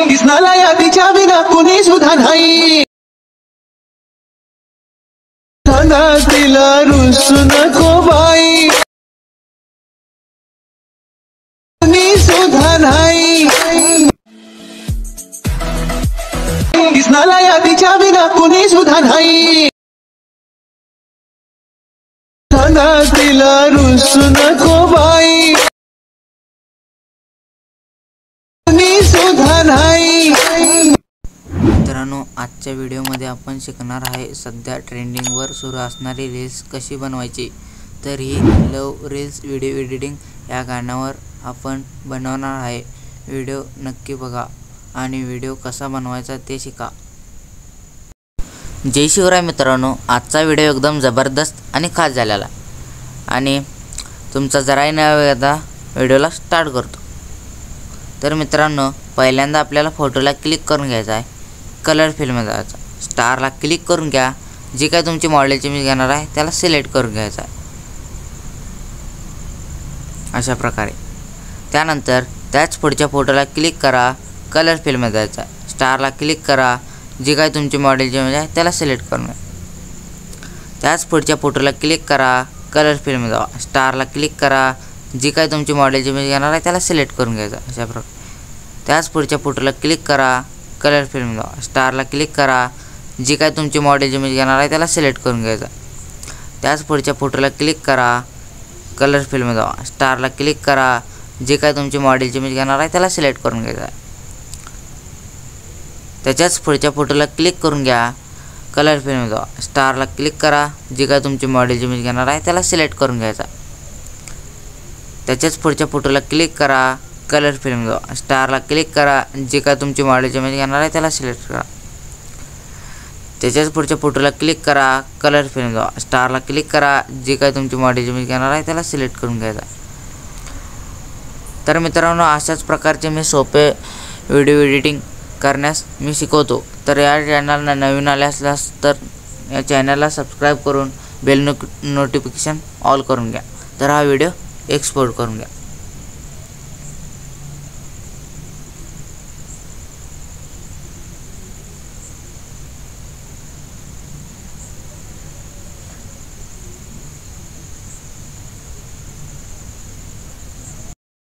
किसनाला यादीच्या विना कुणी सुद्धा नाही। तिला रुसू नको बाई, कुणी सुद्धा नाही। किसनाला यादीच्या विना कुणी सुद्धा नाही। तिला रुसू नको बाई, कुणी सुद्धा नाही। मित्रांनो, आजच्या व्हिडिओमध्ये आपण शिकणार आहे सध्या ट्रेंडिंगवर सुरू असणारी रील्स कशी बनवायची। तर ही लव रील्स व्हिडिओ एडिटिंग या गाण्यावर आपण बनवणार आहे। व्हिडिओ नक्की बघा आणि व्हिडिओ कसा बनवायचा ते शिका। जय शिवराय मित्रांनो, आजचा व्हिडिओ एकदम जबरदस्त आणि खास झालेला आणि तुमचा जराही न वेळा व्हिडिओला स्टार्ट करतो। तर मित्रांनो, पहिल्यांदा आपल्याला फोटोला क्लिक करून घ्यायचा आहे, कलर फिलमध्ये जायचा, स्टारला क्लिक करून घ्या। जी काय तुमची मॉडेलची इमेज घेणार आहे त्याला सिलेक्ट करून घ्यायचा आहे अशा प्रकारे। त्यानंतर त्याच पुढच्या फोटोला क्लिक करा, कलर फिलमध्ये जायचा, स्टारला क्लिक करा। जी काय तुमची मॉडेलची इमेज आहे त्याला सिलेक्ट करून घ्या। त्याच पुढच्या फोटोला क्लिक करा, कलर फिलमध्ये जावा, स्टारला क्लिक करा। जी काय तुमची मॉडेलची इमेज घेणार आहे त्याला सिलेक्ट करून घ्यायचा अशा प्रकारे। त्याच पुढच्या फोटोला क्लिक करा, कलर फिल्म जावा, स्टारला क्लिक करा। जी काय तुमची मॉडेलची इमेज घेणार आहे त्याला सिलेक्ट करून घ्यायचा। त्याच पुढच्या फोटोला क्लिक करा, कलर फिल्म जावा, स्टारला क्लिक करा। जी काय तुमची मॉडेलची इमेज घेणार आहे त्याला सिलेक्ट करून घ्यायचा। त्याच्याच पुढच्या फोटोला क्लिक करून घ्या, कलर फिल्म जावा, स्टारला क्लिक करा। जी काय तुमची मॉडेलची इमेज घेणार आहे त्याला सिलेक्ट करून घ्यायचा। त्याच्याच पुढच्या फोटोला क्लिक करा, कलर फिल्म जावा, स्टारला क्लिक करा। जी काय तुमची मॉडेलची इमेज घेणार आहे त्याला सिलेक्ट करा। त्याच्याच पुढच्या फोटोला क्लिक करा, कलर फिल्म जावा, स्टारला क्लिक करा। जी काय तुमची मॉडेलची इमेज घेणार आहे त्याला सिलेक्ट करून घ्यायचा। तर मित्रांनो, अशाच प्रकारचे मी सोपे व्हिडिओ एडिटिंग करण्यास मी शिकवतो। तर या चॅनलला नवीन आले असल्यास तर या चॅनलला सबस्क्राईब करून बेल नोटिफिकेशन ऑल करून घ्या। तर हा व्हिडिओ एक्सपोर्ट करून घ्या।